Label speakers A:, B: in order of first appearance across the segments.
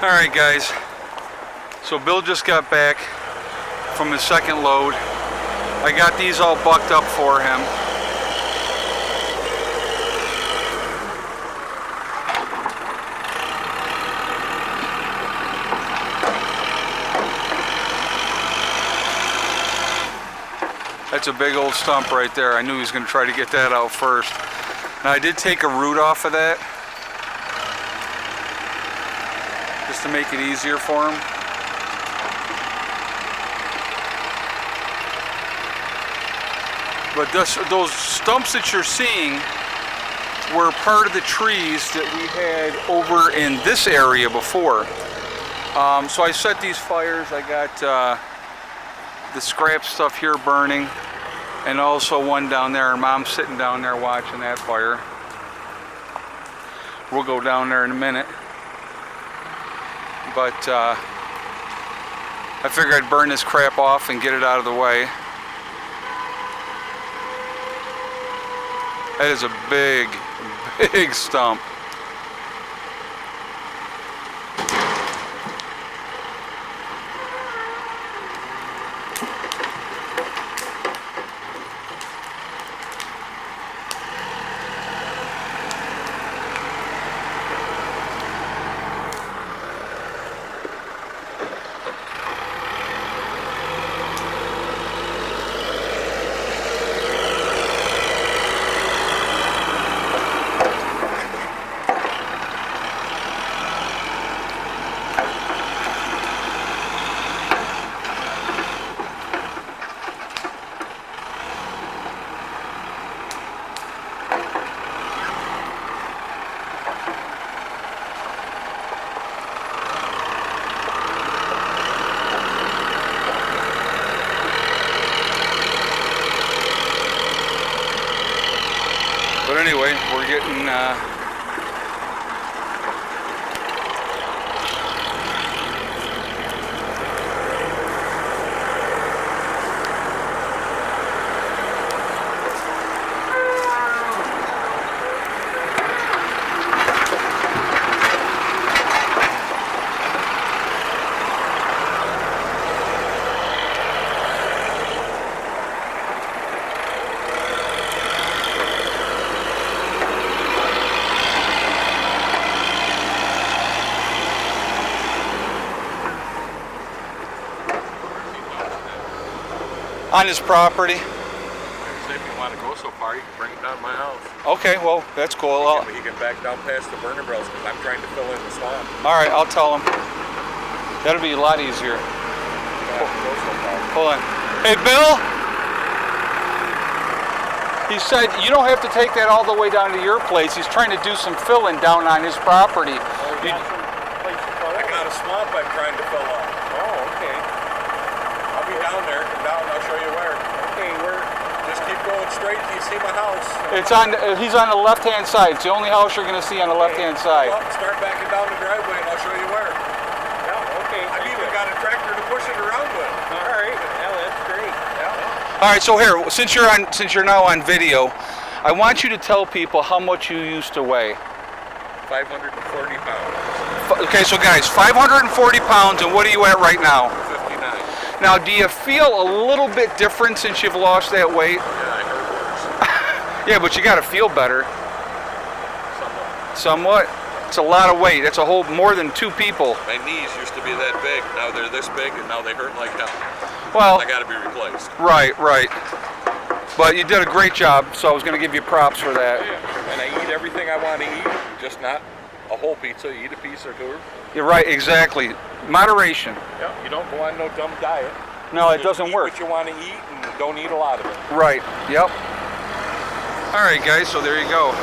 A: Alright guys, so Bill just got back from his second load. I got these all bucked up for him. That's a big old stump right there. I knew he was going to try to get that out first. Now I did take a root off of that, just to make it easier for him. But those stumps that you're seeing were part of the trees that we had over in this area before. So I set these fires. I got the scrap stuff here burning, and also one down there, and Mom's sitting down there watching that fire. We'll go down there in a minute. But I figured I'd burn this crap off and get it out of the way. That is a big, big stump. But anyway, we're getting on his property.
B: If you want to go so far, you can bring it down to my house.
A: Okay, well, that's cool.
B: He can back down past the burner barrels because I'm trying to fill in the swamp.
A: All right, I'll tell him. That'll be a lot easier. Hold on. Hey, Bill? He said you don't have to take that all the way down to your place. He's trying to do some filling down on his property.
B: I got a swamp I'm trying to fill up.
A: Oh, okay.
B: I'll be down there. Come down, I'll show you where.
A: Okay, where?
B: Just keep going straight till you see my house.
A: It's on. He's on the left-hand side. It's the only house you're going to see on the left-hand side.
B: Well, start backing down the driveway and I'll show you where.
A: Yeah, okay.
B: I've even got a tractor to push it around with.
A: All right.
B: Yeah, that's great. Yeah.
A: All right. So here, since you're now on video, I want you to tell people how much you used to weigh.
B: 540 pounds.
A: Okay, so guys, 540 pounds, and what are you at right now?
B: 59.
A: Now, do you feel a little bit different since you've lost that weight?
B: Yeah, I heard worse.
A: Yeah, but you got to feel better.
B: Somewhat.
A: Somewhat. It's a lot of weight. That's a whole more than two people.
B: My knees used to be that big. Now they're this big, and now they hurt like hell.
A: Well,
B: I got to be replaced.
A: right. But you did a great job, so I was going to give you props for that.
B: And I eat everything I want to eat, just not a whole pizza. You eat a piece or two.
A: You're right, exactly. Moderation.
B: Yeah, you don't go on no dumb diet.
A: No, it
B: Just
A: doesn't
B: eat
A: work.
B: what you want to eat and don't eat a lot of it.
A: Right, yep. All right, guys, so there you go.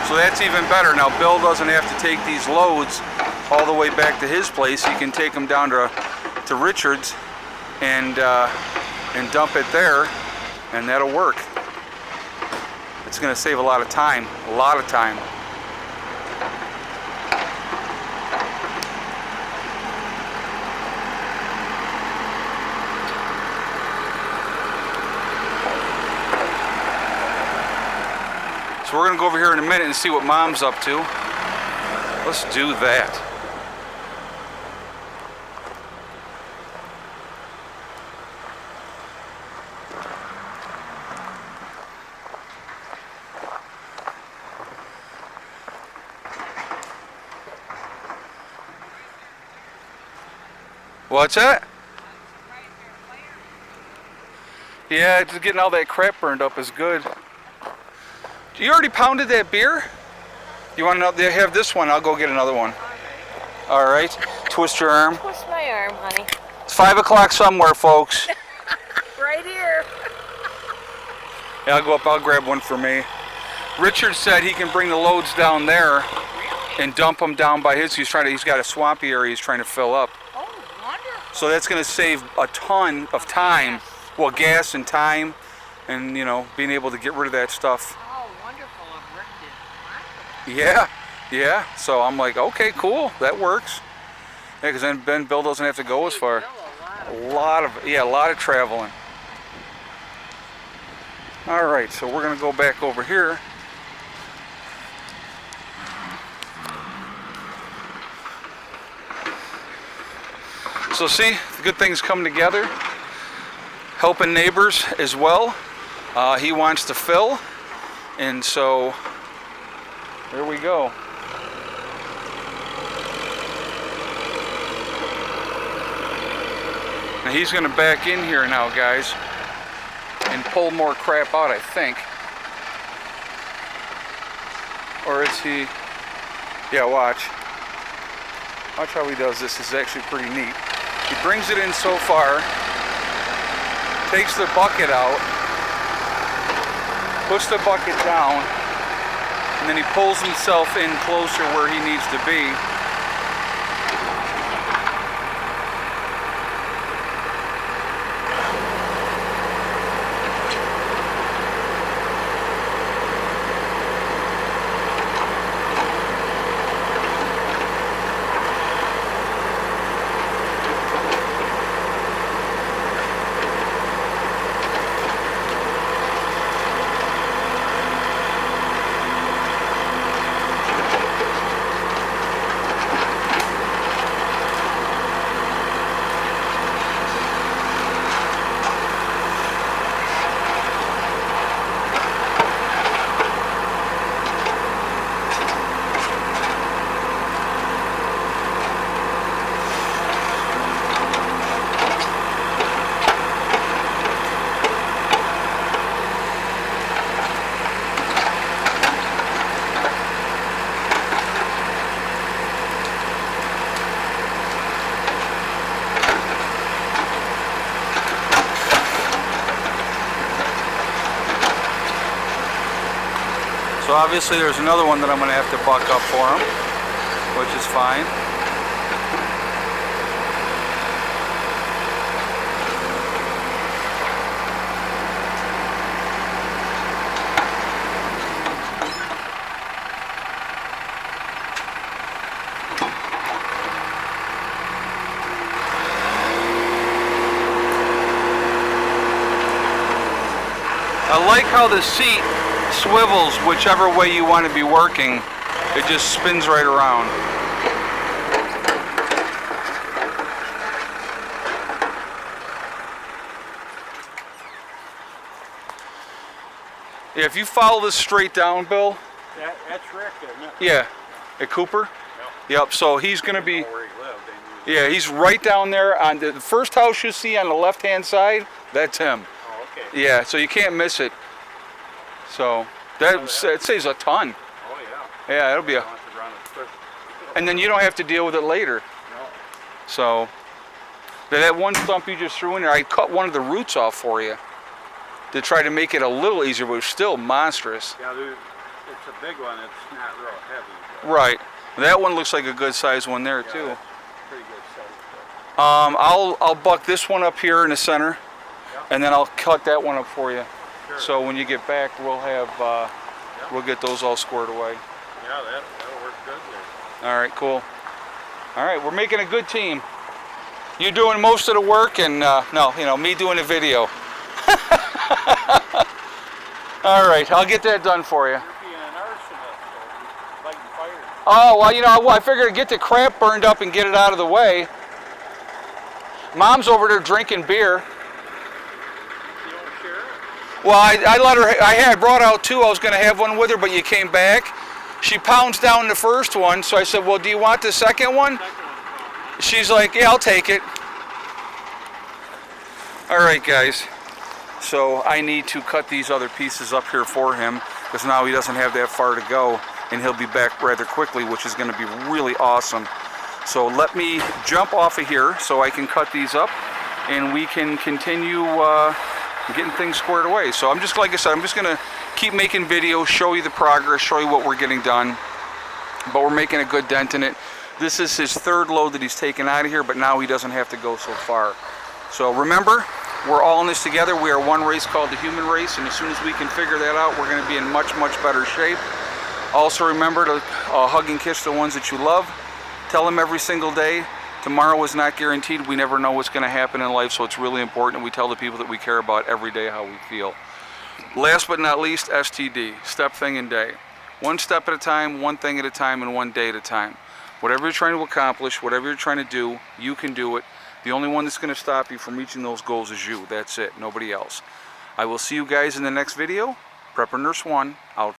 A: So that's even better. Now, Bill doesn't have to take these loads all the way back to his place. He can take them down to Richard's and dump it there, and that'll work. It's going to save a lot of time, So we're going to go over here in a minute and see what Mom's up to. Let's do that. What's that? Yeah, just getting all that crap burned up is good. You already pounded that beer? You want to they have this one? I'll go get another one. All right. Twist your arm.
C: Twist my arm, honey.
A: It's 5 o'clock somewhere, folks.
C: Right here.
A: Yeah, I'll go up. I'll grab one for me. Richard said he can bring the loads down there and dump them down by his. He's got a swampy area he's trying to fill up.
C: Oh, wonderful.
A: So that's going to save a ton of time. Well, gas and time, and being able to get rid of that stuff.
C: Oh, wonderful. I've worked it.
A: Yeah. So I'm like, okay, cool, that works. Yeah, because then Bill doesn't have to go as far. A lot of traveling. All right, so we're gonna go back over here. So see, the good things come together. Helping neighbors as well. He wants to fill, and so there we go. Now he's going to back in here now, guys, and pull more crap out, I think. Or is he? Yeah, watch. Watch how he does this. It's actually pretty neat. He brings it in so far. Takes the bucket out, puts the bucket down, and then he pulls himself in closer where he needs to be. So obviously there's another one that I'm going to have to buck up for him, which is fine. I like how the seat swivels whichever way you want to be working. It just spins right around. Yeah, if you follow this straight down, Bill.
D: That's Rick, isn't it?
A: Yeah, at Cooper. Yep. So he's going to be.
D: Where he lived.
A: Yeah, he's right down there on the first house you see on the left-hand side. That's him.
D: Oh, okay.
A: Yeah, so you can't miss it. So it saves a ton.
D: Oh, yeah.
A: Yeah, it'll be a.
D: I want to run it quick.
A: And then you don't have to deal with it later.
D: No.
A: So that one stump you just threw in there, I cut one of the roots off for you to try to make it a little easier, but it's still monstrous.
D: Yeah, it's a big one. It's not real heavy. But
A: Right. That one looks like a good size one there too.
D: that's pretty good size.
A: I'll buck this one up here in the center, and then I'll cut that one up for you.
D: Sure.
A: So when you get back, we'll have we'll get those all squared away.
D: Yeah, that'll work good there.
A: All right, cool. All right, we're making a good team. You doing most of the work, and me doing the video. All right, I'll get that done for you.
D: You're being an arsonist, so you're lighting fires.
A: Oh, well, you know, I figured to get the crap burned up and get it out of the way. Mom's over there drinking beer.
D: You don't share it?
A: Well, I let her, I brought out 2. I was going to have one with her, but you came back. She pounds down the first one, so I said, well, do you want the second one? She's like, yeah, I'll take it. All right, guys. So I need to cut these other pieces up here for him, because now he doesn't have that far to go, and he'll be back rather quickly, which is going to be really awesome. So let me jump off of here so I can cut these up, and we can continue getting things squared away. So I'm just, like I said, I'm just going to keep making videos, show you the progress, show you what we're getting done, but we're making a good dent in it. This is his 3rd load that he's taken out of here, but now he doesn't have to go so far. So remember, we're all in this together. We are one race called the human race, and as soon as we can figure that out, we're going to be in much, much better shape. Also remember to hug and kiss the ones that you love. Tell them every single day, tomorrow is not guaranteed. We never know what's going to happen in life, so it's really important we tell the people that we care about every day how we feel. Last but not least, STD, step, thing, and day. One step at a time, one thing at a time, and one day at a time. Whatever you're trying to accomplish, whatever you're trying to do, you can do it. The only one that's going to stop you from reaching those goals is you. That's it, nobody else. I will see you guys in the next video. Prepper Nurse 1, out.